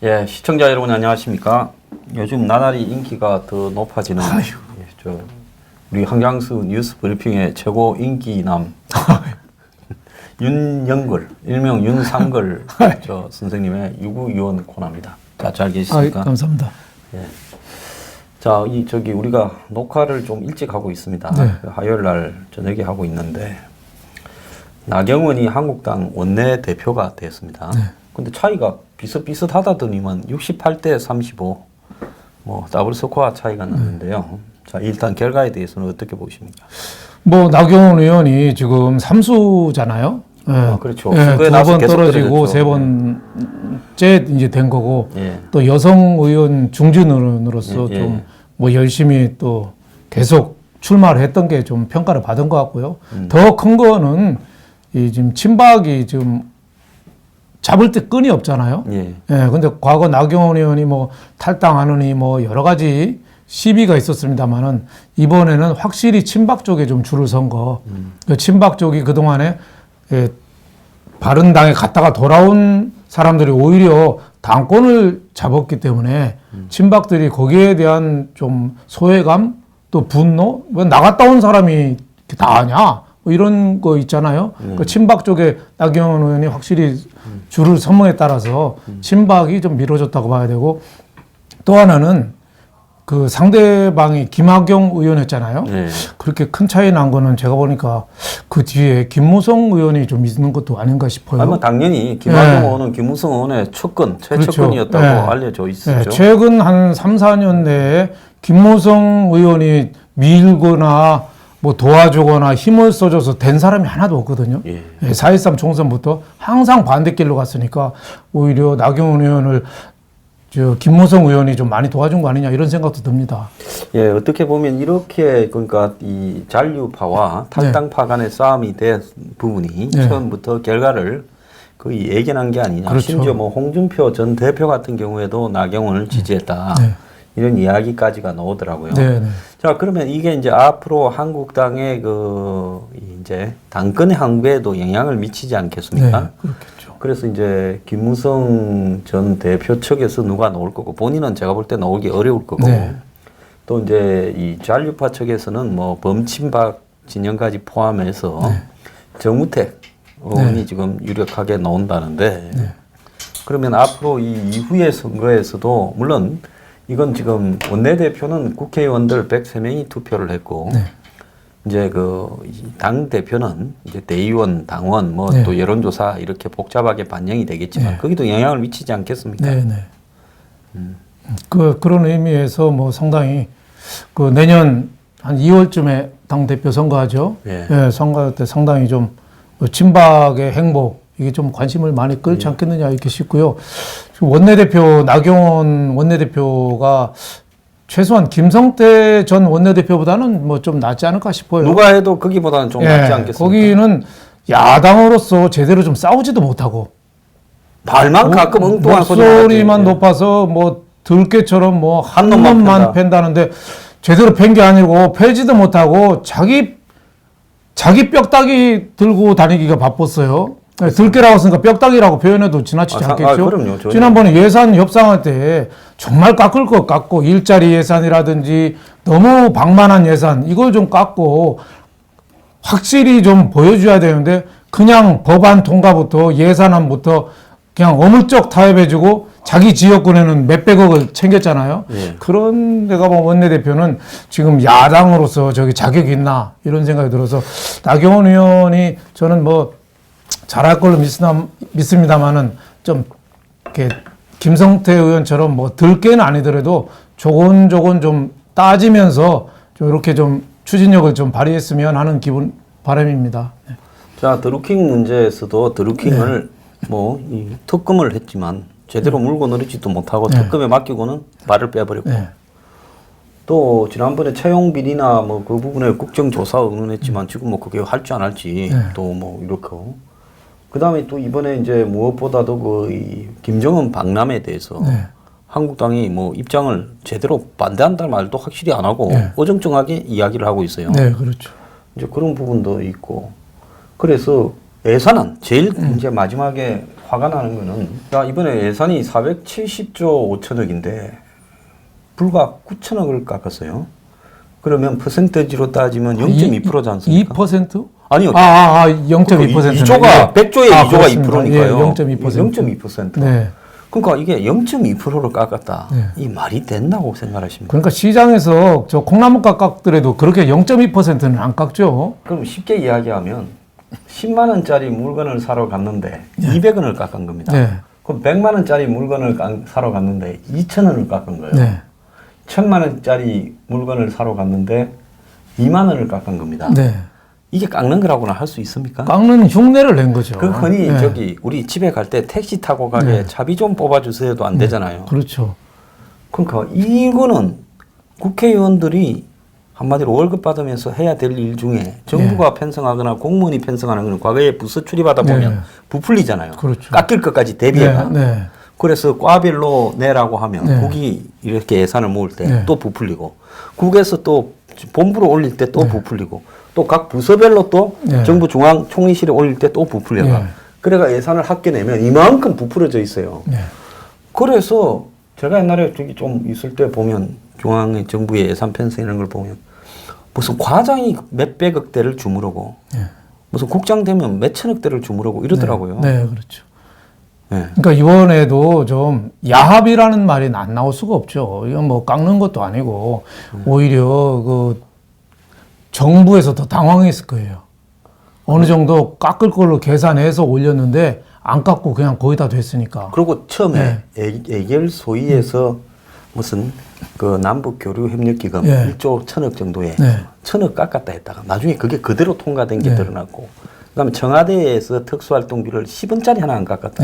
예, 시청자 여러분 안녕하십니까? 요즘 나날이 인기가 더 높아지는 우리 한강수 뉴스 브리핑의 최고 인기남 윤영걸, 일명 윤상걸 선생님의 유구유원 코너입니다. 자, 잘 계십니까? 감사합니다. 예. 자, 우리가 녹화를 좀 일찍 하고 있습니다. 네. 화요일 날 저녁에 하고 있는데 나경원이 한국당 원내대표가 됐습니다. 네. 근데 차이가 비슷비슷하다더니만 68대 35 뭐 더블 스코어 차이가 났는데요. 자, 일단 결과에 대해서는 어떻게 보십니까? 뭐 나경원 의원이 지금 3수잖아요. 네. 그렇죠. 네, 2번 떨어지고 세 번째 이제 된 거고 예. 또 여성 의원 중진으로서 예. 좀 뭐 열심히 또 계속 출마를 했던 게 좀 평가를 받은 것 같고요. 더 큰 거는 이 지금 친박이 지금 잡을 때 끈이 없잖아요. 예. 예. 근데 과거 나경원 의원이 뭐 탈당하느니 뭐 여러 가지 시비가 있었습니다만은 이번에는 확실히 친박 쪽에 좀 줄을 선 거. 친박 쪽이 그동안에 바른당에 갔다가 돌아온 사람들이 오히려 당권을 잡았기 때문에 친박들이 거기에 대한 좀 소외감 또 분노? 왜 나갔다 온 사람이 다 하냐? 뭐 이런 거 있잖아요. 그 친박 쪽에 나경원 의원이 확실히 줄을 선명에 따라서 친박이 좀 미뤄졌다고 봐야 되고 또 하나는 그 상대방이 김학용 의원이었잖아요. 네. 그렇게 큰 차이 난 거는 제가 보니까 그 뒤에 김무성 의원이 좀 있는 것도 아닌가 싶어요. 아니, 뭐 당연히 김학용 의원은 김무성 의원의 최측근이었다고 그렇죠. 알려져 있었죠. 네. 최근 한 3, 4년 내에 김무성 의원이 밀거나 뭐 도와주거나 힘을 써줘서 된 사람이 하나도 없거든요. 예. 4.13 총선부터 항상 반대길로 갔으니까 오히려 나경원 의원을 김무성 의원이 좀 많이 도와준 거 아니냐 이런 생각도 듭니다. 예, 어떻게 보면 이렇게 그러니까 이 잔류파와 탈당파 간의 싸움이 된 부분이 처음부터 결과를 거의 예견한 게 아니냐. 그렇죠. 심지어 뭐 홍준표 전 대표 같은 경우에도 나경원을 지지했다. 이런 이야기까지가 나오더라고요. 자, 그러면 이게 이제 앞으로 한국당의 이제 당권의 항구에도 영향을 미치지 않겠습니까? 네, 그렇겠죠. 그래서 이제 김무성 전 대표 측에서 누가 나올 거고 본인은 제가 볼 때 나오기 어려울 거고 또 이제 이 잔류파 측에서는 뭐 범친박 진영까지 포함해서 정우택 의원이 지금 유력하게 나온다는데 그러면 앞으로 이 이후의 선거에서도 물론 이건 지금 원내대표는 국회의원들 103명이 투표를 했고 이제 당 대표는 이제 대의원, 당원, 뭐 또 여론조사 이렇게 복잡하게 반영이 되겠지만 거기도 영향을 미치지 않겠습니까? 그런 의미에서 뭐 상당히 내년 한 2월쯤에 당 대표 선거하죠. 선거 때 상당히 좀 친박의 행보 이게 좀 관심을 많이 끌지 않겠느냐 이렇게 싶고요. 원내대표 나경원 원내대표가 최소한 김성태 전 원내대표보다는 뭐 좀 낫지 않을까 싶어요. 누가 해도 거기보다는 좀 낫지 않겠습니까? 거기는 야당으로서 제대로 좀 싸우지도 못하고 말만 가끔 엉뚱한 목소리만 높아서 뭐 들깨처럼 뭐 한 놈만 팬다는데 제대로 팬 게 아니고 패지도 못하고 자기 뼈다귀 들고 다니기가 바빴어요. 들깨라고 했으니까 뼈다귀라고 표현해도 지나치지 않겠죠? 그럼요. 지난번에 예산 협상할 때 정말 깎을 거 깎고 일자리 예산이라든지 너무 방만한 예산 이걸 좀 깎고 확실히 좀 보여줘야 되는데 그냥 법안 통과부터 예산안부터 그냥 어물쩍 타협해주고 자기 지역군에는 몇백억을 챙겼잖아요. 그런 데가 뭐 원내대표는 지금 야당으로서 저기 자격이 있나 이런 생각이 들어서 나경원 의원이 저는 뭐 잘할 걸로 믿습니다만은 좀 이렇게 김성태 의원처럼 뭐 들깨는 아니더라도 조곤조곤 좀 따지면서 좀 이렇게 좀 추진력을 좀 발휘했으면 하는 바람입니다. 자, 드루킹 문제에서도 드루킹을 뭐 특검을 했지만 제대로 물고 늘리지도 못하고 특검에 맡기고는 발을 빼버렸고 또 지난번에 채용 비리나 뭐 그 부분에 국정조사 의논했지만 지금 뭐 그게 할지 안 할지 또 뭐 이렇게. 그다음에 또 이번에 이제 무엇보다도 그 김정은 박람회에 대해서 한국당이 뭐 입장을 제대로 반대한다는 말도 확실히 안 하고 어정쩡하게 이야기를 하고 있어요. 네, 그렇죠. 이제 그런 부분도 있고. 그래서 예산안 제일 이제 마지막에 화가 나는 거는 자, 이번에 예산이 470조 5천억인데 불과 9천억을 깎았어요. 그러면 퍼센테지로 따지면 0.2%지 않습니까? 2%? 아니요. 0.2%. 2조가 100조에 2조가 그렇습니다. 2%니까요. 예, 0.2%. 0.2%. 네. 그러니까 이게 0.2%를 깎았다. 이 말이 된다고 생각하십니까? 그러니까 시장에서 저 콩나물값 깎더라도 그렇게 0.2%는 안 깎죠. 그럼 쉽게 이야기하면 10만 원짜리 물건을 사러 갔는데 200원을 깎은 겁니다. 네. 그럼 100만 원짜리 물건을 사러 갔는데 2,000원을 깎은 거예요. 네. 1,000만 원짜리 물건을 사러 갔는데 2만 원을 깎은 겁니다. 네. 이게 깎는 거라고는 할 수 있습니까? 깎는 흉내를 낸 거죠. 그 흔히 네. 저기 우리 집에 갈 때 택시 타고 가게 차비 좀 뽑아주세요도 안 되잖아요. 그렇죠. 그러니까 이거는 국회의원들이 한마디로 월급 받으면서 해야 될 일 중에 정부가 편성하거나 공무원이 편성하는 거는 과거에 부서 출입하다 보면 부풀리잖아요. 그렇죠. 깎일 것까지 대비해가. 네. 그래서 과별로 내라고 하면 국이 이렇게 예산을 모을 때 또 부풀리고 국에서 또 본부로 올릴 때 또 부풀리고 또 각 부서별로 또 정부 중앙 총리실에 올릴 때 또 부풀려가. 그래가 예산을 합계 내면 이만큼 부풀어져 있어요. 그래서 제가 옛날에 저기 좀 있을 때 보면 중앙의 정부의 예산 편성 이런 걸 보면 무슨 과장이 몇백억 대를 주무르고 무슨 국장 되면 몇천억 대를 주무르고 이러더라고요. 네, 그렇죠. 네. 그러니까 이번에도 좀 야합이라는 말이 안 나올 수가 없죠. 이건 뭐 깎는 것도 아니고 오히려 그 정부에서 더 당황했을 거예요. 어느 정도 깎을 걸로 계산해서 올렸는데 안 깎고 그냥 거의 다 됐으니까. 그리고 처음에 예결 소위에서 무슨 그 남북 교류 협력 기금 1조 1,000억 정도에 1,000억 깎았다 했다가 나중에 그게 그대로 통과된 게 드러났고 그다음에 청와대에서 특수활동비를 10원짜리 하나 안 깎았다.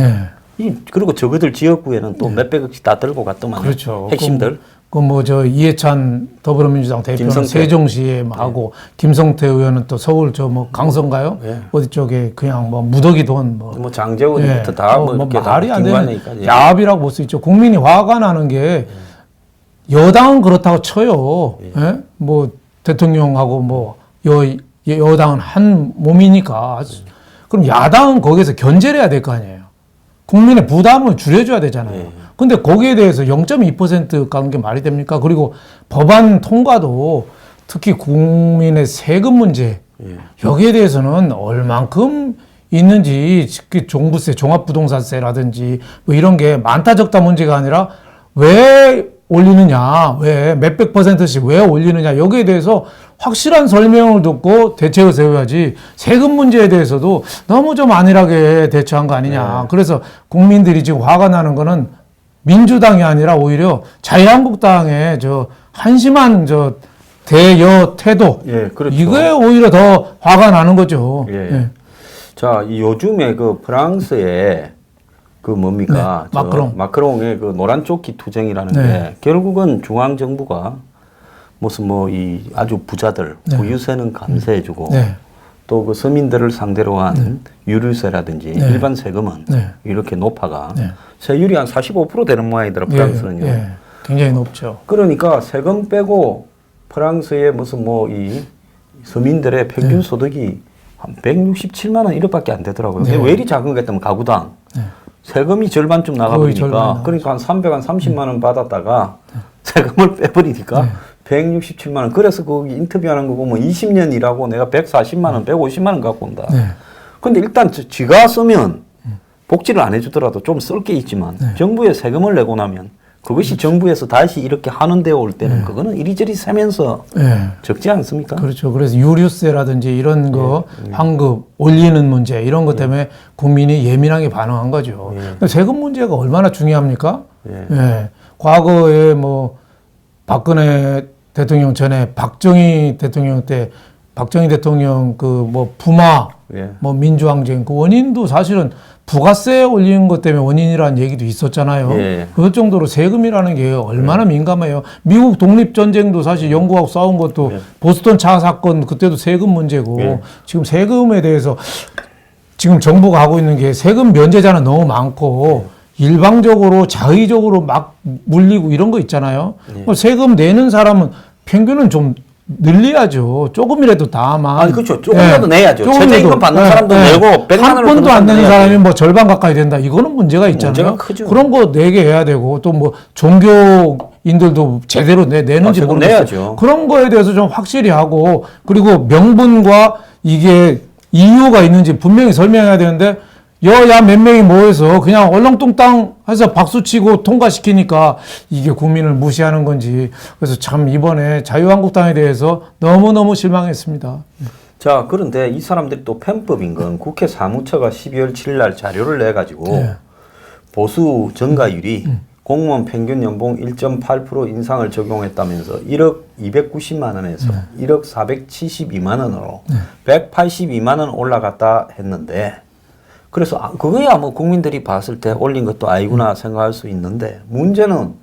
그리고 저거들 지역구에는 또 몇백억씩 다 들고 갔더만. 그렇죠. 핵심들. 그 뭐 저 이해찬 더불어민주당 대표는 김성태. 세종시에 하고 김성태 의원은 또 서울 저 뭐 강서인가요? 어디 쪽에 그냥 뭐 무더기 돈 뭐 장재원부터 다 뭐 이렇게 말이 안 되는 다 야합이라고 볼 수 있죠. 국민이 화가 나는 게 여당은 그렇다고 쳐요. 예? 뭐 대통령하고 뭐 여당은 한 몸이니까. 그럼 야당은 거기에서 견제를 해야 될 거 아니에요. 국민의 부담을 줄여줘야 되잖아요. 근데 거기에 대해서 0.2% 가는 게 말이 됩니까? 그리고 법안 통과도 특히 국민의 세금 문제 여기에 대해서는 얼만큼 있는지 특히 종부세, 종합부동산세라든지 뭐 이런 게 많다 적다 문제가 아니라 왜 올리느냐, 왜 몇백 %씩 왜 올리느냐 여기에 대해서 확실한 설명을 듣고 대책을 세워야지 세금 문제에 대해서도 너무 좀 안일하게 대처한 거 아니냐. 그래서 국민들이 지금 화가 나는 거는 민주당이 아니라 오히려 자유한국당의 저 한심한 저 대여 태도 그렇죠. 이거에 오히려 더 화가 나는 거죠. 자, 이 요즘에 그 프랑스에 그 뭡니까? 마크롱의 그 노란 조끼 투쟁이라는 게 결국은 중앙 정부가 무슨 뭐 이 아주 부자들 부유세는 감세해주고 또 그 서민들을 상대로 한 유류세라든지 일반 세금은 이렇게 높아가 세율이 한 45% 되는 모양이더라 프랑스는요. 굉장히 높죠. 그러니까 세금 빼고 프랑스의 무슨 뭐 이 서민들의 평균 소득이 한 167만 원 이렇게밖에 안 되더라고요. 왜 이리 작은 거 했다면 가구당 세금이 절반쯤 나가버리니까 그러니까 한 330만 원 받았다가 세금을 빼버리니까 167만 원. 그래서 거기 인터뷰하는 거 보면 20년 일하고 내가 140만 원, 150만 원 갖고 온다. 근데 일단 지가 쓰면 복지를 안 해주더라도 좀 쓸 게 있지만 정부에 세금을 내고 나면 그것이 정부에서 다시 이렇게 하는 데 올 때는 그거는 이리저리 세면서 적지 않습니까? 그렇죠. 그래서 유류세라든지 이런 거 환급 올리는 문제 이런 것 때문에 국민이 예민하게 반응한 거죠. 세금 문제가 얼마나 중요합니까? 과거에 뭐 박근혜 대통령 전에 박정희 대통령 때 박정희 대통령 그 뭐 부마 예. 뭐 민주항쟁 그 원인도 사실은 부가세 올리는 것 때문에 원인이라는 얘기도 있었잖아요. 예. 그럴 정도로 세금이라는 게 얼마나 민감해요. 미국 독립전쟁도 사실 영국하고 싸운 것도 예. 보스턴 차 사건 그때도 세금 문제고 예. 지금 세금에 대해서 지금 정부가 하고 있는 게 세금 면제자는 너무 많고 일방적으로 자의적으로 막 물리고 이런 거 있잖아요. 뭐 세금 내는 사람은 평균은 좀 늘려야죠. 조금이라도 다만. 아니 그렇죠. 조금이라도 내야죠. 최저임금 받는 사람도 내고 100만 한 원을 번도 안 내는 내야지. 사람이 뭐 절반 가까이 된다. 이거는 문제가 있잖아요. 문제가 크죠. 그런 거 내게 해야 되고 또 뭐 종교인들도 제대로 내는지 세금 모르겠어요. 내야죠. 그런 거에 대해서 좀 확실히 하고 그리고 명분과 이게 이유가 있는지 분명히 설명해야 되는데 여야 몇 명이 모여서 그냥 얼렁뚱땅 해서 박수치고 통과시키니까 이게 국민을 무시하는 건지 그래서 참 이번에 자유한국당에 대해서 너무너무 실망했습니다. 자, 그런데 이 사람들이 또 편법인 건 국회 사무처가 12월 7일 날 자료를 내가지고 네. 보수 증가율이 공무원 평균 연봉 1.8% 인상을 적용했다면서 1억 290만 원에서 1억 472만 원으로 182만 원 올라갔다 했는데 그래서 그거야 뭐 국민들이 봤을 때 올린 것도 아니구나 생각할 수 있는데 문제는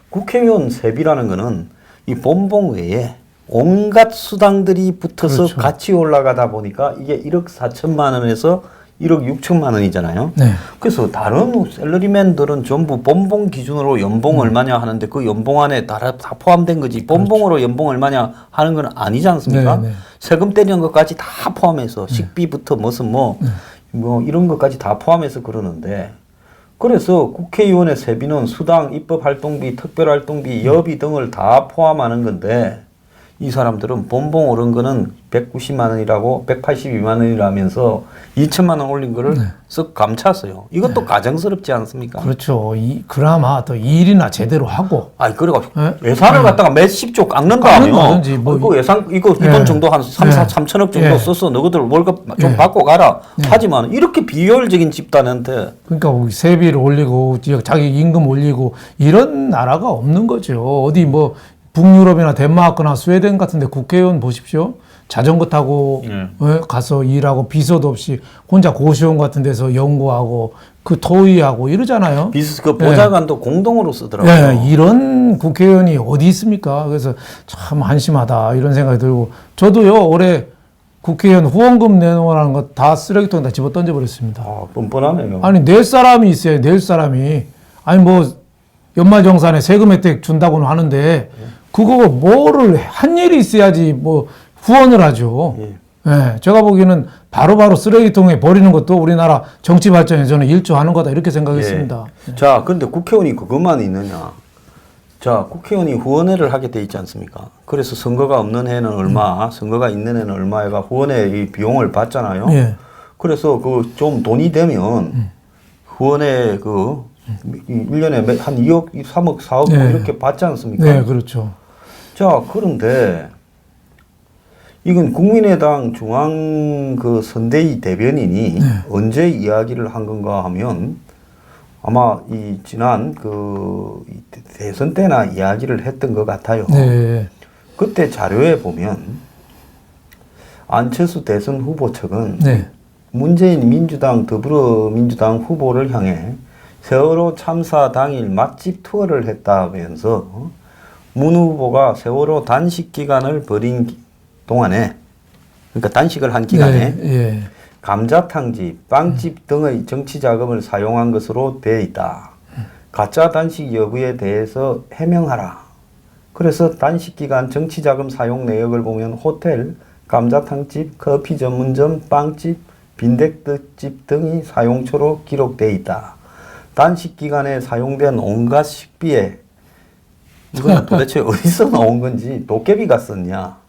국회의원 세비라는 거는 이 본봉 외에 온갖 수당들이 붙어서 그렇죠. 같이 올라가다 보니까 이게 1억 4천만 원에서 1억 6천만 원이잖아요. 네. 그래서 다른 샐러리맨들은 전부 본봉 기준으로 연봉 얼마냐 하는데 그 연봉 안에 다 포함된 거지 본봉으로 연봉 얼마냐 하는 건 아니지 않습니까? 네, 네. 세금 때리는 것까지 다 포함해서 식비부터 무슨 뭐 이런 것까지 다 포함해서 그러는데 그래서 국회의원의 세비는 수당, 입법활동비, 특별활동비, 여비 등을 다 포함하는 건데 이 사람들은 본봉 오른 거는 190만 원이라고 182만 원이라면서 2천만 원 올린 거를 쓱 감찼어요. 이것도 가정스럽지 않습니까? 그렇죠. 그나마 더 일이나 제대로 하고. 아니 그리고 네? 예산을 갖다가 몇십 조 깎는다며. 깎는다든지 뭐 그 예산 이거 이 돈 정도 한 3천억 정도 써서 너희들 월급 좀 받고 가라. 하지만 이렇게 비효율적인 집단한테 그러니까 세비를 올리고 자기 임금 올리고 이런 나라가 없는 거죠. 어디 뭐 북유럽이나 덴마크나 스웨덴 같은데 국회의원 보십시오. 자전거 타고 가서 일하고 비서도 없이 혼자 고시원 같은 데서 연구하고 그 토의하고 이러잖아요. 그 보좌관도 공동으로 쓰더라고요. 네, 이런 국회의원이 어디 있습니까? 그래서 참 한심하다 이런 생각이 들고 저도요 올해 국회의원 후원금 내놓으라는 거 다 쓰레기통에 다 집어 던져버렸습니다. 아, 뻔뻔하네요. 아니 낼 사람이 있어요. 낼 사람이. 아니 뭐 연말정산에 세금 혜택 준다고는 하는데 그거 뭐를 한 일이 있어야지 뭐 후원을 하죠. 예, 제가 보기에는 바로바로 쓰레기통에 버리는 것도 우리나라 정치 발전에 저는 일조하는 거다 이렇게 생각했습니다. 예. 자, 그런데 국회의원이 그것만 있느냐? 자, 국회의원이 후원회를 하게 돼 있지 않습니까? 그래서 선거가 없는 해는 얼마, 선거가 있는 해는 얼마 해가 후원회 이 비용을 받잖아요. 예. 그래서 그 좀 돈이 되면 후원회 그 1년에 한 2억, 3억, 4억 뭐 네. 이렇게 받지 않습니까? 네, 그렇죠. 자, 그런데 이건 국민의당 중앙 그 선대위 대변인이 언제 이야기를 한 건가 하면 아마 이 지난 그 대선 때나 이야기를 했던 것 같아요. 네. 그때 자료에 보면 안철수 대선 후보 측은 네. 문재인 민주당 더불어민주당 후보를 향해 세월호 참사 당일 맛집 투어를 했다면서 문 후보가 세월호 단식 기간을 벌인 동안에 그러니까 단식을 한 기간에 네, 예. 감자탕집, 빵집 등의 정치 자금을 사용한 것으로 되어 있다. 가짜 단식 여부에 대해서 해명하라. 그래서 단식 기간 정치 자금 사용 내역을 보면 호텔, 감자탕집, 커피 전문점, 빵집, 빈대떡집 등이 사용처로 기록되어 있다. 단식 기간에 사용된 온갖 식비에 이건 도대체 어디서 나온 건지 도깨비가 썼냐.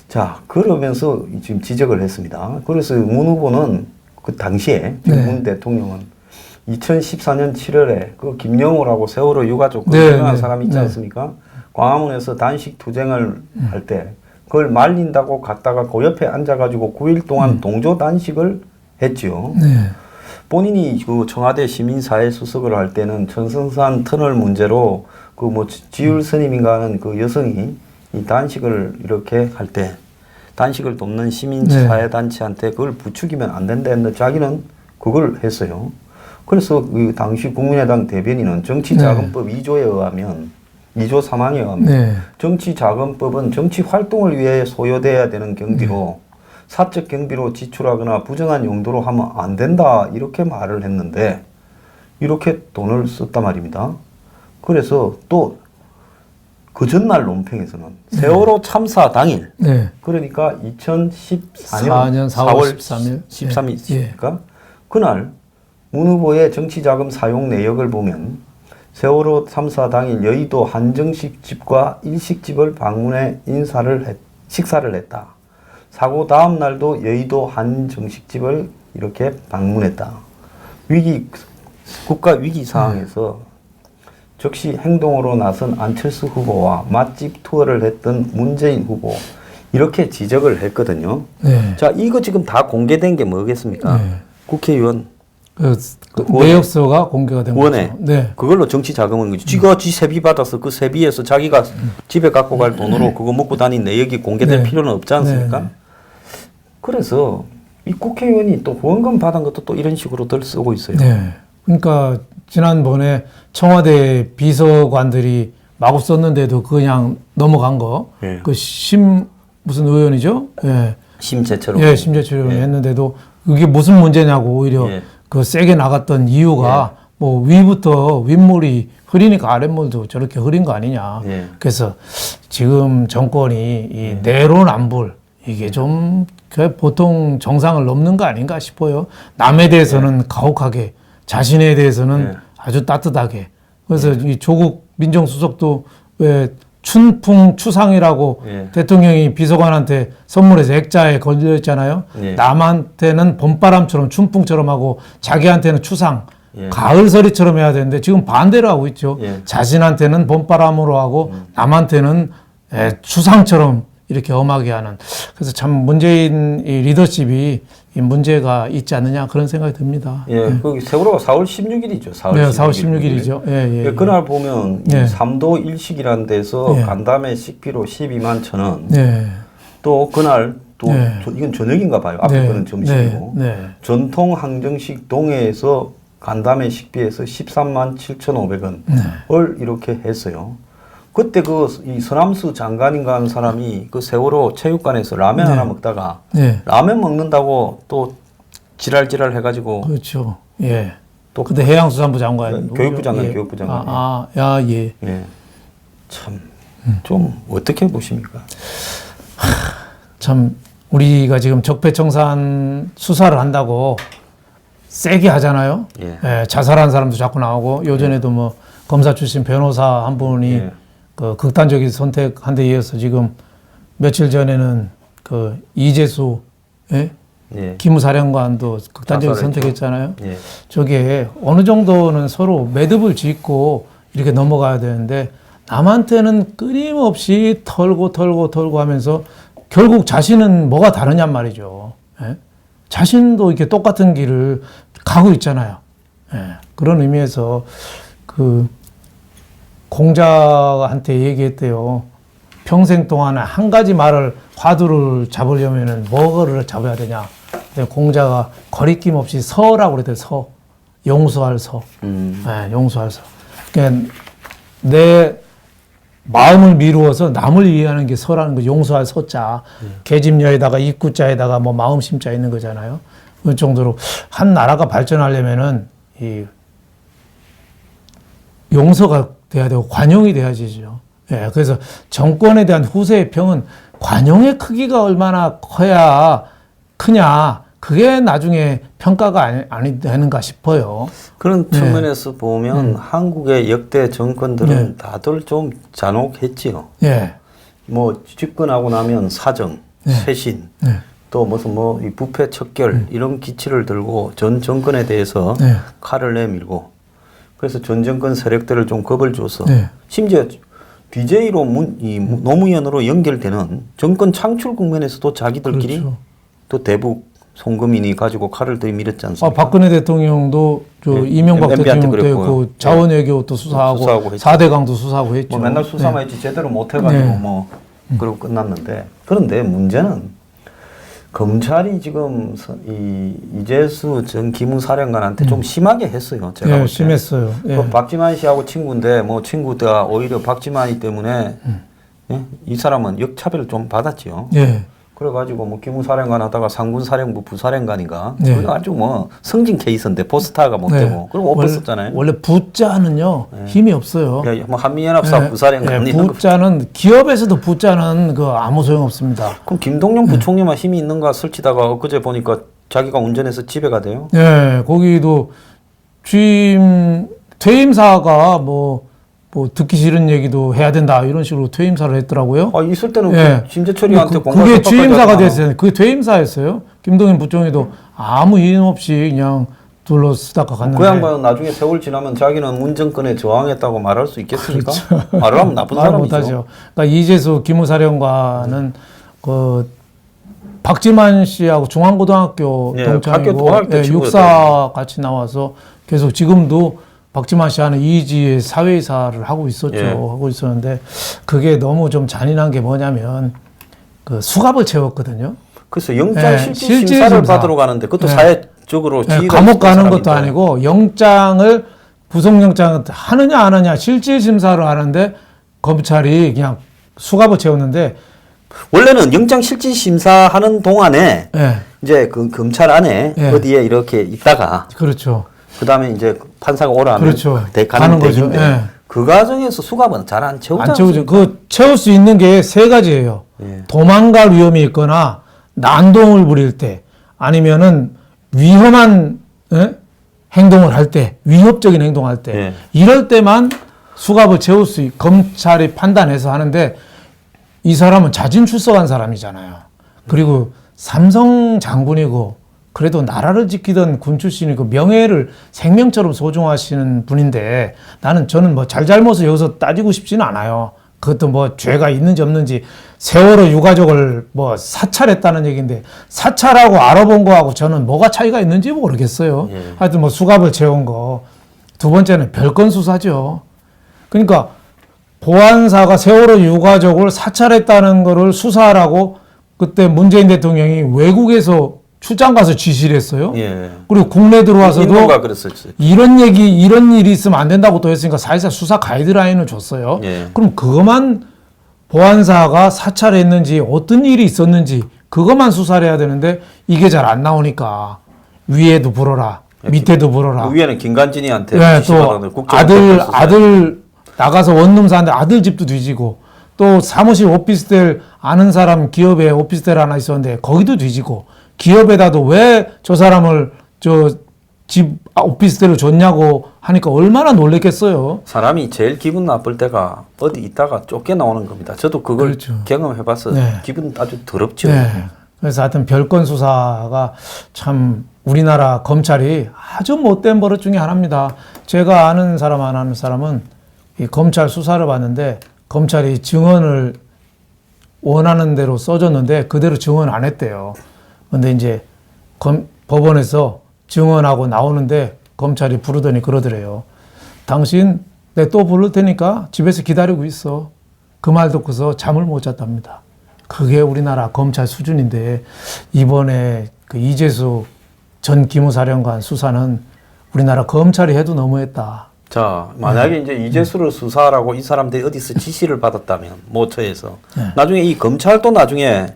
자, 그러면서 지금 지적을 했습니다. 그래서 문 후보는 그 당시에 문 대통령은 2014년 7월에 그 김영호라고 세월호 유가족 그 유명한 사람 있지 않습니까? 광화문에서 단식 투쟁을 할 때 그걸 말린다고 갔다가 그 옆에 앉아가지고 9일 동안 동조 단식을 했죠. 본인이 그 청와대 시민사회 수석을 할 때는 천성산 터널 문제로 그 뭐 지율 스님인가 하는 그 여성이 이 단식을 이렇게 할 때 단식을 돕는 시민사회단체한테 그걸 부추기면 안 된다 했는데 자기는 그걸 했어요. 그래서 그 당시 국민의당 대변인은 정치자금법 2조에 의하면 2조 3항에 의하면 정치자금법은 정치활동을 위해 소요돼야 되는 경비로 사적 경비로 지출하거나 부정한 용도로 하면 안 된다 이렇게 말을 했는데 이렇게 돈을 썼단 말입니다. 그래서 또 그 전날 논평에서는 세월호 참사 당일 그러니까 2014년 4월 13일입니까? 그날 문 후보의 정치자금 사용 내역을 보면 세월호 참사 당일 여의도 한정식 집과 일식집을 방문해 식사를 했다. 사고 다음 날도 여의도 한정식집을 이렇게 방문했다. 국가 위기 상황에서 즉시 행동으로 나선 안철수 후보와 맛집 투어를 했던 문재인 후보 이렇게 지적을 했거든요. 자, 이거 지금 다 공개된 게 뭐겠습니까? 국회의원 내역서가 공개가 된 원에 거죠. 그걸로 정치 자금은 거지. 지가 지 세비 받아서 그 세비에서 자기가 집에 갖고 갈 돈으로 그거 먹고 다닌 내역이 공개될 필요는 없지 않습니까? 그래서 이 국회의원이 또 후원금 받은 것도 또 이런 식으로들 쓰고 있어요. 그러니까 지난번에 청와대 비서관들이 마구 썼는데도 그냥 넘어간 거. 그 무슨 의원이죠? 심재철 심재철 의원이 했는데도 그게 무슨 문제냐고 오히려 그 세게 나갔던 이유가 뭐 위부터 윗물이 흐리니까 아랫물도 저렇게 흐린 거 아니냐. 그래서 지금 정권이 이 내로남불 이게 좀 보통 정상을 넘는 거 아닌가 싶어요. 남에 대해서는 가혹하게 자신에 대해서는 아주 따뜻하게. 그래서 이 조국 민정수석도 왜 춘풍 추상이라고 대통령이 비서관한테 선물해서 액자에 걸려있잖아요. 남한테는 봄바람처럼 춘풍처럼 하고 자기한테는 추상, 가을서리처럼 해야 되는데 지금 반대로 하고 있죠. 자신한테는 봄바람으로 하고 남한테는 추상처럼 이렇게 엄하게 하는. 그래서 참 문재인 이 리더십이 이 문제가 있지 않느냐 그런 생각이 듭니다. 그 세월호가 4월 16일이죠. 4월 16일이죠. 그날 보면 3도 일식이라는 데서 간담회 식비로 12만 1,000원. 또 그날 또 이건 저녁인가 봐요. 앞에 거는 점심이고. 전통 항정식 동해에서 간담회 식비에서 13만 7,500원을 이렇게 했어요. 그때 이 서남수 장관인가 하는 사람이 그 세월호 체육관에서 라면 하나 먹다가 라면 먹는다고 또 지랄지랄 해가지고 그렇죠. 또 그때 해양수산부 장관 교육부 장관 교육부 장관 참 좀 어떻게 보십니까? 참 우리가 지금 적폐청산 수사를 한다고 세게 하잖아요. 자살한 사람도 자꾸 나오고 요전에도 뭐 검사 출신 변호사 한 분이 그 극단적인 선택한 데 이어서 지금 며칠 전에는 그 이재수 기무사령관도 극단적인 선택했잖아요. 저게 어느 정도는 서로 매듭을 짓고 이렇게 넘어가야 되는데 남한테는 끊임없이 털고 하면서 결국 자신은 뭐가 다르냔 말이죠. 자신도 이렇게 똑같은 길을 가고 있잖아요. 그런 의미에서 그 공자한테 얘기했대요. 평생 동안에 한 가지 말을 화두를 잡으려면은 뭐를 잡아야 되냐. 공자가 거리낌 없이 서라고 그랬대요. 서. 용서할 서. 용서할 서. 그러니까 내 마음을 미루어서 남을 이해하는 게 서라는 거. 용서할 서자. 계집여에다가 입구자에다가 뭐 마음심자 있는 거잖아요. 그 정도로 한 나라가 발전하려면은 이 용서가 돼야 되고 관용이 돼야지죠. 그래서 정권에 대한 후세의 평은 관용의 크기가 얼마나 커야 크냐. 그게 나중에 평가가 아니 되는가 싶어요. 그런 측면에서 보면 한국의 역대 정권들은 다들 좀 잔혹했지요. 뭐 집권하고 나면 사정, 쇄신, 또 무슨 뭐 이 부패 척결 이런 기치를 들고 전 정권에 대해서 칼을 내밀고 그래서 전 정권 세력들을 좀 겁을 줘서 심지어 DJ로 노무현으로 연결되는 정권 창출 국면에서도 자기들끼리 또 대북 송금인이 가지고 칼을 들이밀었지 않습니까? 박근혜 대통령도 이명박 대통령도 그 자원외교도 수사하고 4대강도 수사하고 했죠. 뭐 맨날 수사만 했지 제대로 못 해가지고 뭐 그러고 끝났는데 그런데 문제는 검찰이 지금 이재수 전 기무사령관한테 좀 심하게 했어요. 제가 볼 때. 심했어요. 그 박지만 씨하고 친구인데 뭐 친구가 오히려 박지만이 때문에 예? 이 사람은 역차별을 좀 받았지요. 예. 그래가지고 뭐 기무사령관 하다가 상군사령부 부사령관인가 네. 아주 뭐 승진 케이스인데 포스타가 못 네. 되고 그리고 못 벗었잖아요. 원래 부자는요 힘이 없어요. 야, 뭐 한미연합사 부사령관 이런 거. 부자는 기업에서도 부자는 그 아무 소용 없습니다. 그럼 김동연 부총리만 힘이 있는가 설치다가 엊그제 보니까 자기가 운전해서 집에 가대요. 네, 거기도 퇴임사가 뭐 듣기 싫은 얘기도 해야 된다 이런 식으로 퇴임사를 했더라고요. 아 있을 때는 예. 그 김재철이한테 그게 취임사가 됐어요. 그게 퇴임사였어요. 김동연 부총리도 아무 이유 없이 그냥 둘러쓰다가 갔는데. 그 양반은 나중에 세월 지나면 자기는 운전권에 저항했다고 말할 수 있겠습니까? 말을 하면 나쁜 말 사람이죠. 못하죠. 그러니까 이재수 기무사령관은 그 박지만 씨하고 중앙고등학교 예, 동창이고 학교 때 친구였어요. 육사 같이 나와서 계속 지금도 박지만 씨 하는 이지의 사회이사를 하고 있었죠. 예. 하고 있었는데 그게 너무 좀 잔인한 게 뭐냐면 그 수갑을 채웠거든요. 그래서 영장 예, 실질 실질 심사를 심사. 받으러 가는데 그것도 예. 사회적으로 예, 지위가 감옥 있는 가는 사람인데. 것도 아니고 영장을 구속영장을 하느냐 안 하느냐 실질 심사를 하는데 검찰이 그냥 수갑을 채웠는데 원래는 영장 실질 심사하는 동안에 예, 이제 그 검찰 안에 예. 어디에 이렇게 있다가 그렇죠. 그다음에 이제 판사가 오라면 그렇죠. 가는 가는 거죠. 대기인데 예. 그 과정에서 수갑은 잘 안 채우지 안 채우죠. 않습니까? 그 채울 수 있는 게 세 가지예요. 예. 도망갈 위험이 있거나 난동을 부릴 때 아니면은 위험한 행동을 할 때, 위협적인 행동할 때 예. 이럴 때만 수갑을 채울 수 검찰이 판단해서 하는데 이 사람은 자진 출석한 사람이잖아요. 그리고 삼성 장군이고 그래도 나라를 지키던 군 출신이고 명예를 생명처럼 소중하시는 분인데 저는 뭐 잘잘못을 여기서 따지고 싶지는 않아요. 그것도 뭐 죄가 있는지 없는지 세월호 유가족을 뭐 사찰했다는 얘기인데 사찰하고 알아본 거하고 저는 뭐가 차이가 있는지 모르겠어요. 예. 하여튼 뭐 수갑을 채운 거. 두 번째는 별건 수사죠. 그러니까 보안사가 세월호 유가족을 사찰했다는 거를 수사하라고 그때 문재인 대통령이 외국에서 출장 가서 지시를 했어요. 예. 그리고 국내 들어와서도 인도가 그랬었지. 이런 일이 있으면 안 된다고 또 했으니까 사실상 수사 가이드라인을 줬어요. 예. 그럼 그것만 보안사가 사찰했는지 어떤 일이 있었는지 그것만 수사를 해야 되는데 이게 잘 안 나오니까 위에도 불어라, 밑에도 불어라. 그 위에는 김관진이한테 네, 또 지시받았는데 아들 나가서 원룸 사는데 아들 집도 뒤지고 또 사무실 오피스텔 아는 사람 기업에 오피스텔 하나 있었는데 거기도 뒤지고 기업에다도 왜 저 사람을 집 오피스텔을 줬냐고 하니까 얼마나 놀랬겠어요. 사람이 제일 기분 나쁠 때가 어디 있다가 쫓겨나오는 겁니다. 저도 그걸 그렇죠. 경험해봐서 네. 기분 아주 더럽죠. 네. 그래서 하여튼 별건 수사가 참 우리나라 검찰이 아주 못된 버릇 중에 하나입니다. 제가 아는 사람은 이 검찰 수사를 봤는데 검찰이 증언을 원하는 대로 써줬는데 그대로 증언 안 했대요. 근데 이제 법원에서 증언하고 나오는데 검찰이 부르더니 그러더래요. 당신 내 또 부를 테니까 집에서 기다리고 있어. 그 말 듣고서 잠을 못 잤답니다. 그게 우리나라 검찰 수준인데 이번에 그 이재수 전 기무사령관 수사는 우리나라 검찰이 해도 너무했다. 자, 만약에 이제 이재수를 수사하라고 이 사람들이 어디서 지시를 받았다면 모처에서 나중에 이 검찰도 나중에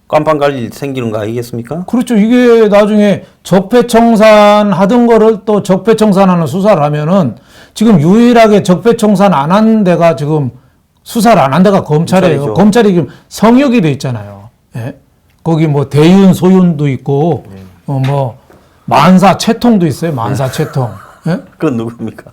깜빵 갈 일 생기는 거 아니겠습니까? 그렇죠. 이게 나중에 적폐청산 하던 거를 또 적폐청산하는 수사를 하면은 지금 유일하게 적폐청산 안 한 데가 지금 수사를 안 한 데가 검찰이에요. 검찰이죠. 검찰이 지금 성역이 돼 있잖아요. 예? 거기 뭐 대윤, 소윤도 있고 뭐 만사 채통도 있어요. 만사 채통. 예? 그건 누굽니까?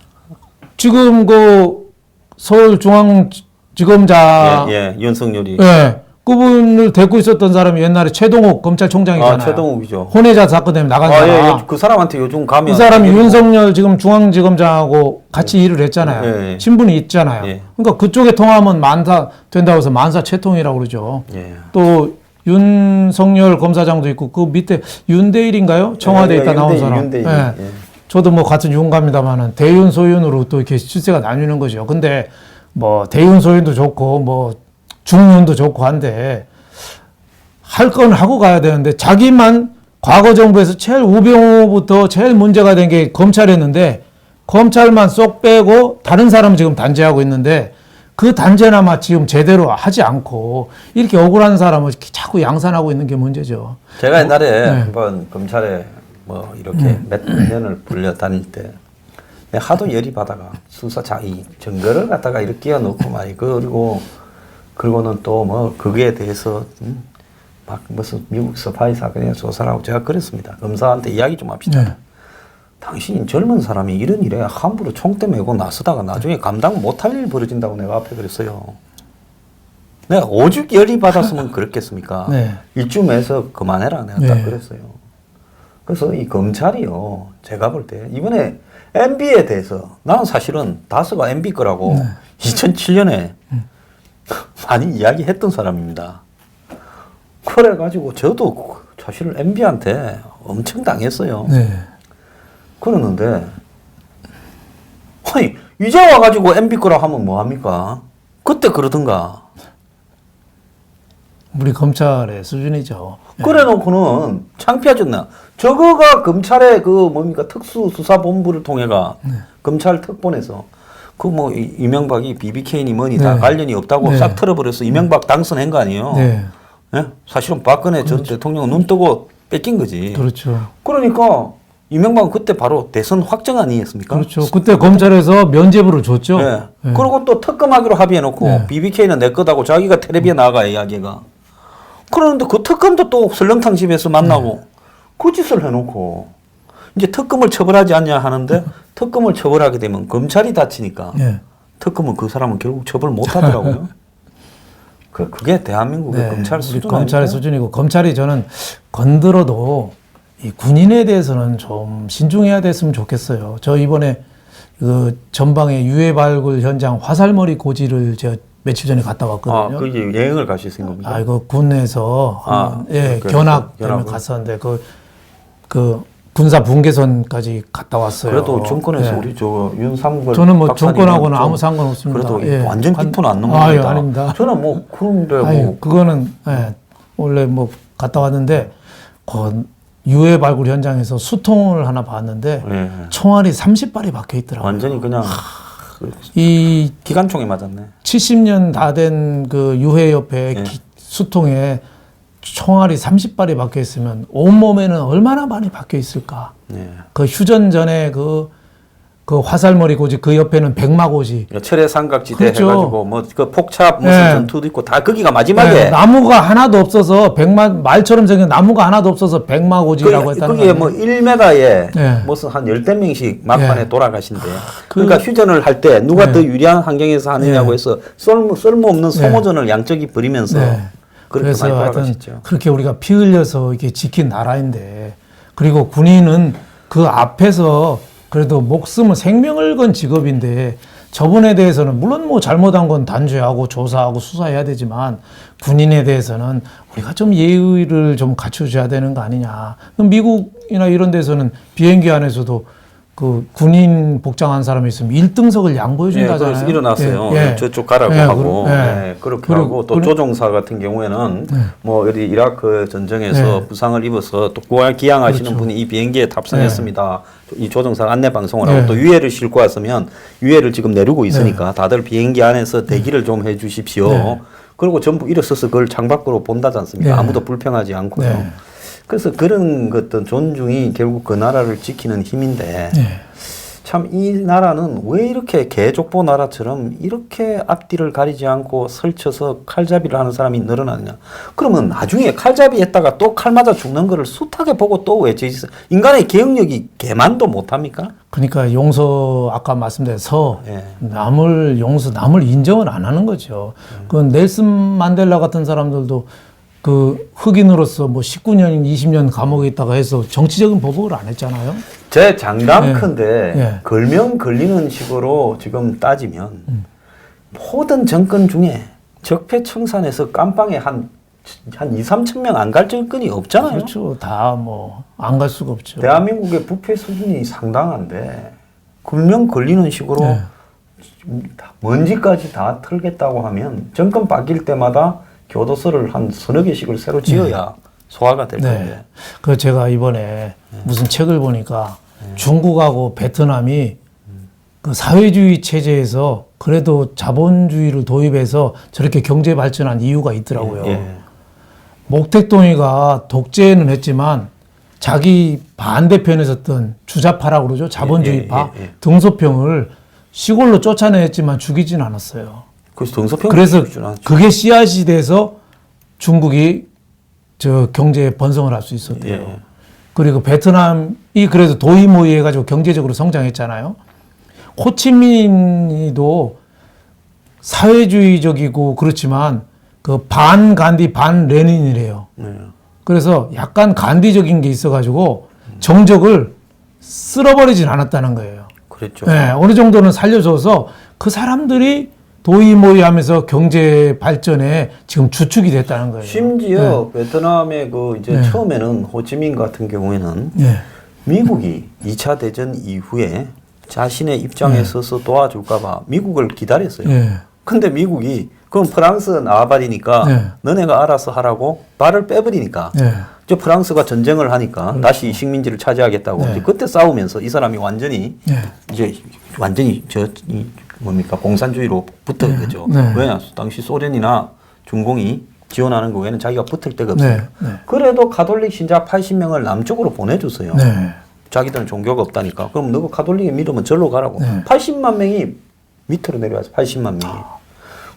지금 그 서울중앙지검장 예, 윤석열이. 예. 그분을 데리고 있었던 사람이 옛날에 최동욱 검찰총장이잖아요. 아, 최동욱이죠. 혼외자 사건 때문에 나간 아, 사람. 예, 그 사람한테 요즘 가면 이 사람이 윤석열 지금 중앙지검장하고 같이 일을 했잖아요. 예. 친분이 있잖아요. 예. 그러니까 그쪽에 통하면 만사 된다고 해서 만사 채통이라고 그러죠. 예. 또 윤석열 검사장도 있고 그 밑에 윤대일인가요? 청와대에 있다 나온 사람. 윤대일. 예. 예. 저도 뭐 같은 윤갑니다만은 대윤 소윤으로 또 이렇게 실세가 나뉘는 거죠. 근데 뭐 대윤 소윤도 좋고 뭐 중윤도 좋고 한데 할 건 하고 가야 되는데 자기만 과거 정부에서 제일 우병우부터 제일 문제가 된 게 검찰이었는데 검찰만 쏙 빼고 다른 사람은 지금 단죄하고 있는데 그 단죄나마 지금 제대로 하지 않고 이렇게 억울한 사람을 자꾸 양산하고 있는 게 문제죠. 제가 옛날에 네. 한번 검찰에 뭐 이렇게 몇 년을 불려 다닐 때 내가 하도 열이 받아가 이 증거를 갖다가 이렇게 끼워놓고 말이 그리고는 또 뭐 그거에 대해서 막 무슨 미국 스파이 사건에 조사를 하고 제가 그랬습니다. 검사한테 이야기 좀 합시다. 네. 당신 젊은 사람이 이런 일에 함부로 총대 메고 나서다가 나중에 감당 못할 일 벌어진다고 내가 앞에 그랬어요. 내가 오죽 열이 받았으면 그랬겠습니까? 네. 일주면서 그만해라 내가 네. 딱 그랬어요. 그래서 이 검찰이요, 제가 볼 때 이번에 MB에 대해서 나는 사실은 다스가 MB 거라고 2007년에 많이 이야기했던 사람입니다. 그래가지고 저도 사실은 MB한테 엄청 당했어요. 네. 그러는데 아니 이제 와가지고 MB 거라 하면 뭐합니까? 그때 그러던가. 우리 검찰의 수준이죠. 그래놓고는 창피하졌나? 저거가 검찰의 그 뭡니까 특수수사본부를 통해가 검찰 특본에서 그 뭐 이명박이 BBK니 뭐니 다 네. 관련이 없다고 네. 싹 털어버려서 이명박 당선한 거 아니에요? 네. 예? 사실은 박근혜 전 대통령은 눈 뜨고 뺏긴 거지. 그렇죠. 그러니까 이명박은 그때 바로 대선 확정 아니었습니까? 그렇죠. 그때 검찰에서 면죄부를 줬죠. 네. 그리고 또 특검하기로 합의해놓고 네. BBK는 내 거다고 자기가 텔레비에 나가 이야기가. 그러는데 그 특검도 또 설렁탕 집에서 만나고 그 짓을 해놓고 이제 특검을 처벌하지 않냐 하는데 특검을 처벌하게 되면 검찰이 다치니까 네. 특검은 그 사람은 결국 처벌 못 하더라고요. 그게 대한민국의 네. 검찰 우리 수준 검찰의 아닙니까? 수준이고 검찰이 저는 건들어도 이 군인에 대해서는 좀 신중해야 됐으면 좋겠어요. 저 이번에 그 전방의 유해 발굴 현장 화살머리 고지를 제가 며칠 전에 갔다 왔거든요. 그게 여행을 가셨은 겁니까? 이거 군에서 한번 견학 때문에 갔었는데 그 군사 분계선까지 갔다 왔어요. 그래도 정권에서 예. 우리 저 윤삼걸 저는 뭐 박사님은 정권하고는 좀 아무 상관없습니다. 그래도 예. 완전 깊은 안 넘어갑니다. 아유, 아닙니다. 저는 뭐 그런데 뭐 아유, 그거는 원래 뭐 갔다 왔는데 그 유해 발굴 현장에서 수통을 하나 봤는데 예. 총알이 30발이 박혀 있더라고요. 완전히 그냥 이 기관총에 맞았네. 70년 다 된 그 유해 옆에 예. 수통에 총알이 30발이 박혀 있으면 온몸에는 얼마나 많이 박혀 있을까. 네. 그 휴전전에 그 화살머리 고지 그 옆에는 백마고지. 철의 삼각지대 그렇죠. 해가지고 뭐 그 폭탑 무슨 네. 전투도 있고 다 거기가 마지막에 네, 나무가 하나도 없어서 말처럼 생긴 나무가 하나도 없어서 백마고지라고 했다는 거기에 거예요. 뭐 1m에 네. 무슨 한 10대명씩 막판에 네. 돌아가신대. 그러니까 휴전을 할 때 누가 더 유리한 환경에서 하느냐고 해서 쓸모없는 소모전을 양쪽이 벌이면서 그렇게 그래서 많이 하여튼 돌아가셨죠. 그렇게 우리가 피 흘려서 이렇게 지킨 나라인데 그리고 군인은 그 앞에서 그래도 목숨을 생명을 건 직업인데 저분에 대해서는 물론 뭐 잘못한 건 단죄하고 조사하고 수사해야 되지만 군인에 대해서는 우리가 좀 예의를 좀 갖춰줘야 되는 거 아니냐. 미국이나 이런 데서는 비행기 안에서도 그 군인 복장한 사람이 있으면 1등석을 양보해 준다잖아요. 그래서 일어났어요. 예. 저쪽 가라고 하고 그렇게 하고 또 조종사 같은 경우에는 뭐 어디 이라크 전쟁에서 부상을 입어서 또 기양하시는 분이 이 비행기에 탑승했습니다. 이 조종사 안내 방송을 하고 또 유해를 싣고 왔으면 유해를 지금 내리고 있으니까 다들 비행기 안에서 대기를 좀 해주십시오. 그리고 전부 일어서서 그걸 창밖으로 본다지 않습니까? 아무도 불평하지 않고요. 그래서 그런 어떤 존중이 결국 그 나라를 지키는 힘인데 참 이 나라는 왜 이렇게 개족보 나라처럼 이렇게 앞뒤를 가리지 않고 설쳐서 칼잡이를 하는 사람이 늘어나느냐. 그러면 나중에 칼잡이 했다가 또 칼 맞아 죽는 거를 숱하게 보고 또 왜 저짓을 인간의 기억력이 개만도 못합니까? 그러니까 용서 아까 말씀드린 예. 남을 인정을 안 하는 거죠. 그 넬슨 만델라 같은 사람들도 그 흑인으로서 뭐 19년, 20년 감옥에 있다가 해서 정치적인 보복을 안 했잖아요. 제 장담컨대 걸명 걸리는 식으로 지금 따지면 모든 정권 중에 적폐청산에서 깜빵에 한 2, 3천 명 안 갈 정권이 없잖아요. 그렇죠. 다 뭐 안 갈 수가 없죠. 대한민국의 부패 수준이 상당한데 걸명 걸리는 식으로 먼지까지 다 털겠다고 하면 정권 바뀔 때마다 교도소를 한 서너 개씩을 새로 지어야 소화가 될 건데. 네. 그 제가 이번에 무슨 책을 보니까 중국하고 베트남이 그 사회주의 체제에서 그래도 자본주의를 도입해서 저렇게 경제 발전한 이유가 있더라고요. 예. 목택동이가 독재는 했지만 자기 반대편에 섰던 주자파라고 그러죠. 자본주의파 예. 등소평을 시골로 쫓아냈지만 죽이진 않았어요. 그래서 등소평 그래서 그게 씨앗이 돼서 중국이 저 경제에 번성을 할 수 있었대요. 예. 그리고 베트남이 그래도 도이모이 해가지고 경제적으로 성장했잖아요. 호치민이도 사회주의적이고 그렇지만 그 반 간디 반 레닌이래요. 네. 그래서 약간 간디적인 게 있어가지고 정적을 쓸어버리진 않았다는 거예요. 그랬죠. 네, 어느 정도는 살려줘서 그 사람들이 도이모이 하면서 경제 발전에 지금 주축이 됐다는 거예요. 심지어 베트남의 그 이제 네. 처음에는 호치민 같은 경우에는 네. 미국이 2차 대전 이후에 자신의 입장에 서서 도와줄까봐 미국을 기다렸어요. 네. 근데 미국이 그럼 프랑스 나와버리니까 네. 너네가 알아서 하라고 발을 빼버리니까 네. 이제 프랑스가 전쟁을 하니까 다시 식민지를 차지하겠다고 네. 이제 그때 싸우면서 이 사람이 완전히 네. 이제 완전히 뭡니까 공산주의로 붙은 거죠. 네. 왜냐 당시 소련이나 중공이 지원하는 거 외에는 자기가 붙을 데가 없어요. 네. 네. 그래도 가톨릭 신자 80명을 남쪽으로 보내줬어요. 네. 자기들은 종교가 없다니까. 그럼 너가 가톨릭에 믿으면 절로 가라고. 네. 80만 명이 밑으로 내려와서 80만 명이.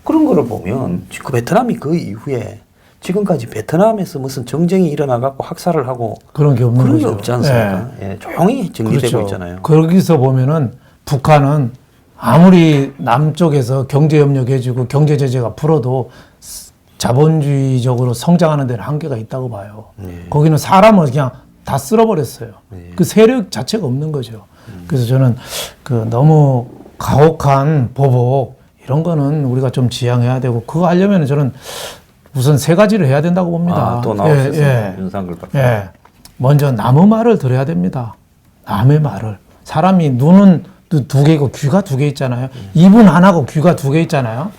그런 거를 보면 그 베트남이 그 이후에 지금까지 베트남에서 무슨 정쟁이 일어나갖고 학살을 하고 그런 게 없는 그런 거죠. 게 없지 않습니까? 예, 조용히 정리되고 그렇죠. 있잖아요. 거기서 보면은 북한은 아무리 남쪽에서 경제 협력해주고 경제 제재가 풀어도 자본주의적으로 성장하는 데는 한계가 있다고 봐요. 거기는 사람을 그냥 다 쓸어버렸어요. 그 세력 자체가 없는 거죠. 그래서 저는 그 너무 가혹한 보복 이런 거는 우리가 좀 지양해야 되고 그거 하려면 저는 우선 세 가지를 해야 된다고 봅니다. 또 나오셨어요. 윤상글 박사. 예. 먼저 남의 말을 들어야 됩니다. 남의 말을. 사람이 눈은 두 개고 귀가 두 개 있잖아요. 입은 하나고 귀가 두 개 있잖아요.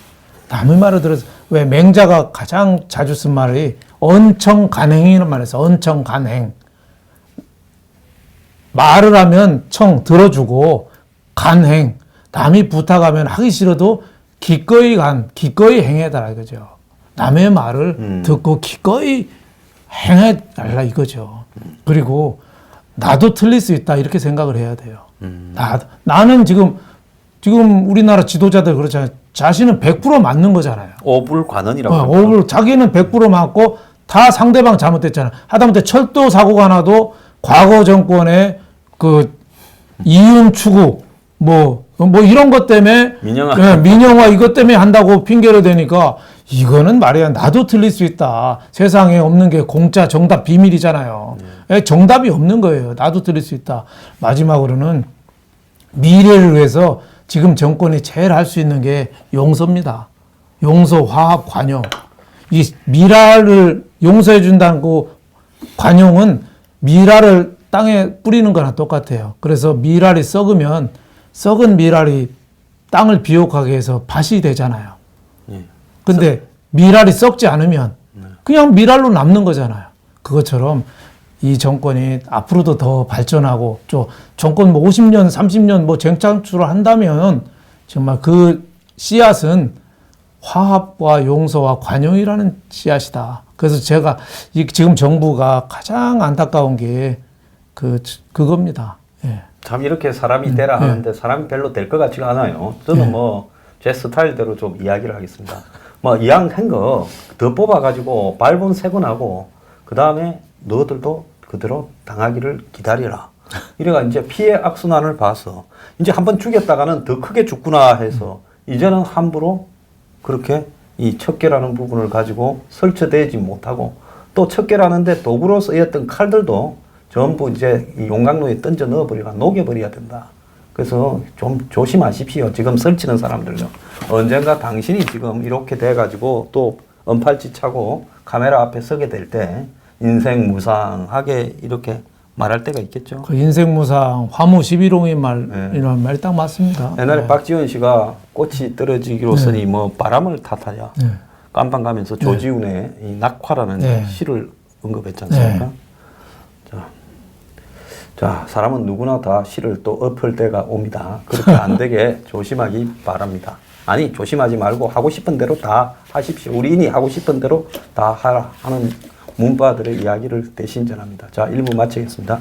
남의 말을 들어서 왜 맹자가 가장 자주 쓴 말이 언청간행이라는 말에서 언청간행. 말을 하면 청 들어주고 간행. 남이 부탁하면 하기 싫어도 기꺼이 행해달라 이거죠. 남의 말을 듣고 기꺼이 행해달라 이거죠. 그리고 나도 틀릴 수 있다 이렇게 생각을 해야 돼요. 나는 지금 우리나라 지도자들 그렇잖아요. 자신은 100% 맞는 거잖아요. 오불관언이라고. 자기는 100% 맞고 다 상대방 잘못됐잖아요. 하다못해 철도 사고가 나도 과거 정권의 그 이윤 추구 뭐 이런 것 때문에 민영화 이것 때문에 한다고 핑계를 대니까 이거는 말이야 나도 틀릴 수 있다. 세상에 없는 게 공짜 정답 비밀이잖아요. 정답이 없는 거예요. 나도 틀릴 수 있다. 마지막으로는 미래를 위해서 지금 정권이 제일 할 수 있는 게 용서입니다. 용서, 화합, 관용. 이 미라를 용서해 준다고 관용은 미라를 땅에 뿌리는 거랑 똑같아요. 그래서 미랄이 썩으면 썩은 미랄이 땅을 비옥하게 해서 밭이 되잖아요. 근데 미랄이 썩지 않으면 그냥 미랄로 남는 거잖아요. 그것처럼 이 정권이 앞으로도 더 발전하고 정권 50년, 30년 재창출을 한다면 정말 그 씨앗은 화합과 용서와 관용이라는 씨앗이다. 그래서 제가 지금 정부가 가장 안타까운 게 그겁니다. 예. 참 이렇게 사람이 되라 하는데 사람이 별로 될 것 같지가 않아요. 저는 제 스타일대로 좀 이야기를 하겠습니다. 이왕한 거 더 뽑아가지고 발본 세곤하고 그 다음에 너희들도 그대로 당하기를 기다려라. 이래가 이제 피해 악순환을 봐서 이제 한번 죽였다가는 더 크게 죽구나 해서 이제는 함부로 그렇게 이 척결하는 부분을 가지고 설치되지 못하고 또 척결하는데 도구로 쓰였던 칼들도 전부 이제 이 용광로에 던져 넣어버리거나 녹여버려야 된다. 그래서 좀 조심하십시오. 지금 설치는 사람들요. 언젠가 당신이 지금 이렇게 돼가지고 또 언팔찌 차고 카메라 앞에 서게 될 때 인생 무상하게 이렇게 말할 때가 있겠죠. 그 인생 무상 화무 11홍의 말이라는 말이 딱 맞습니다. 옛날에 박지원 씨가 꽃이 떨어지기로 쓰니 바람을 탓하냐. 깜방 가면서 조지훈의 이 낙화라는 네. 시를 언급했지 않습니까? 네. 자, 사람은 누구나 다 시를 또 엎을 때가 옵니다. 그렇게 안 되게 조심하기 바랍니다. 아니, 조심하지 말고 하고 싶은 대로 다 하십시오. 우리인이 하고 싶은 대로 다 하라 하는 문바들의 이야기를 대신 전합니다. 자, 1부 마치겠습니다.